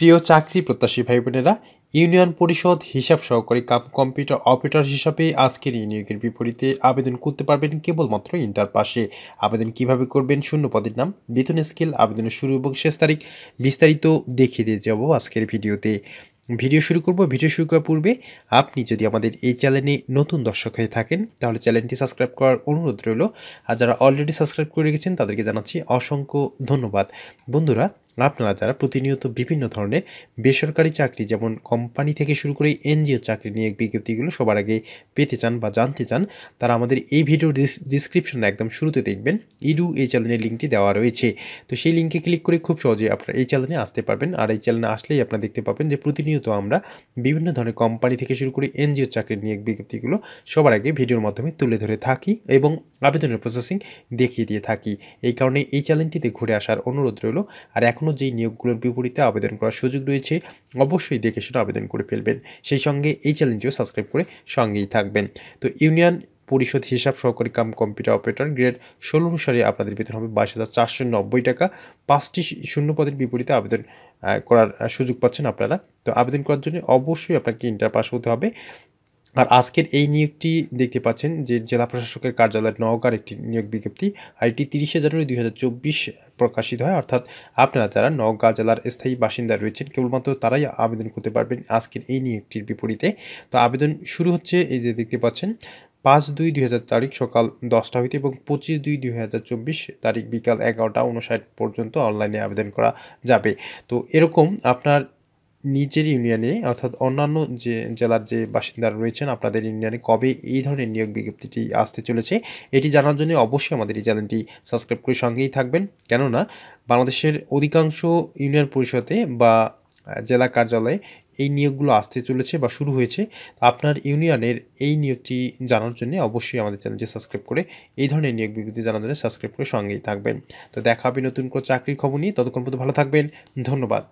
প্রিয় চাকরি প্রত্যাশী ভাই বোনেরা, ইউনিয়ন পরিষদ হিসাব সহকারী কাম কম্পিউটার অপারেটর হিসাবে আজকের এই নিয়োগের বিপরীতে আবেদন করতে পারবেন কেবলমাত্র ইন্টার পাশে। আবেদন কিভাবে করবেন, শূন্য পদের নাম, বেতন স্কেল, আবেদনের শুরু এবং শেষ তারিখ বিস্তারিত দেখিয়ে দিয়ে যাব আজকের ভিডিওতে। ভিডিও শুরু করব। ভিডিও শুরু করার পূর্বে আপনি যদি আমাদের এই চ্যানেলে নতুন দর্শক হয়ে থাকেন তাহলে চ্যানেলটি সাবস্ক্রাইব করার অনুরোধ রইল। আর যারা অলরেডি সাবস্ক্রাইব করে রেখেছেন তাদেরকে জানাচ্ছি অসংখ্য ধন্যবাদ। বন্ধুরা, আপনারা যারা প্রতিনিয়ত বিভিন্ন ধরনের বেসরকারি চাকরি যেমন কোম্পানি থেকে শুরু করে এনজিও চাকরি নিয়ে বিজ্ঞপ্তিগুলো সবার আগে পেতে চান বা জানতে চান, তারা আমাদের এই ভিডিও ডিসক্রিপশনে একদম শুরুতে দেখবেন ইডু এই চ্যানেলের লিঙ্কটি দেওয়া রয়েছে। তো সেই লিঙ্কে ক্লিক করে খুব সহজে আপনারা এই চ্যানেলে আসতে পারবেন। আর এই চ্যানেলে আসলেই আপনারা দেখতে পাবেন যে প্রতিনিয়ত আমরা বিভিন্ন ধরনের কোম্পানি থেকে শুরু করে এনজিও চাকরি নিয়ে বিজ্ঞপ্তিগুলো সবার আগে ভিডিওর মাধ্যমে তুলে ধরে থাকি এবং আবেদনের প্রসেসিং দেখিয়ে দিয়ে থাকি। এই কারণে এই চ্যানেলটিতে ঘুরে আসার অনুরোধ রইল। আর এখনও যেই নিয়োগগুলোর বিপরীতে আবেদন করার সুযোগ রয়েছে অবশ্যই দেখে শুনে আবেদন করে ফেলবেন। সেই সঙ্গে এই চ্যানেলটিও সাবস্ক্রাইব করে সঙ্গেই থাকবেন। তো ইউনিয়ন পরিষদ হিসাব সহকারী কাম কম্পিউটার অপারেটর গ্রেড 16 অনুসারে আপনাদের বেতন হবে 22,490 টাকা। 5টি শূন্য পদের বিপরীতে আবেদন করার সুযোগ পাচ্ছেন আপনারা। তো আবেদন করার জন্য অবশ্যই আপনাকে ইন্টার পাস হতে হবে। আর আজকের এই নিয়োগটি দেখতে পাচ্ছেন যে জেলা প্রশাসকের কার্যালয় নওগাঁর একটি নিয়োগ বিজ্ঞপ্তি। আর এটি 30শে জানুয়ারি 2024 প্রকাশিত হয়। অর্থাৎ আপনারা যারা নওগাঁ জেলার স্থায়ী বাসিন্দা রয়েছেন কেবলমাত্র তারাই আবেদন করতে পারবেন আজকের এই নিয়োগটির বিপরীতে। তো আবেদন শুরু হচ্ছে, এই যে দেখতে পাচ্ছেন, 5/2/2000 তারিখ সকাল 10টা হইতে এবং 25/2/2024 তারিখ বিকাল 11টা 59 পর্যন্ত অনলাইনে আবেদন করা যাবে। তো এরকম আপনার নিজের ইউনিয়নে অর্থাৎ অন্যান্য যে জেলার যে বাসিন্দারা রয়েছেন আপনাদের ইউনিয়নে কবে এই ধরনের নিয়োগ বিজ্ঞপ্তিটি আসতে চলেছে এটি জানার জন্য অবশ্যই আমাদের এই চ্যানেলটি সাবস্ক্রাইব করে সঙ্গেই থাকবেন। কেননা বাংলাদেশের অধিকাংশ ইউনিয়ন পরিষদে বা জেলা কার্যালয়ে এই নিয়োগগুলো আসতে চলেছে বা শুরু হয়েছে। আপনার ইউনিয়নের এই নিয়োগটি জানার জন্য অবশ্যই আমাদের চ্যানেলটি সাবস্ক্রাইব করে এই ধরনের নিয়োগ বিজ্ঞপ্তি জানার জন্য সাবস্ক্রাইব করে সঙ্গেই থাকবেন। তো দেখা হবে নতুন কোনো চাকরির খবর নিয়ে। ততক্ষণ পর্যন্ত ভালো থাকবেন। ধন্যবাদ।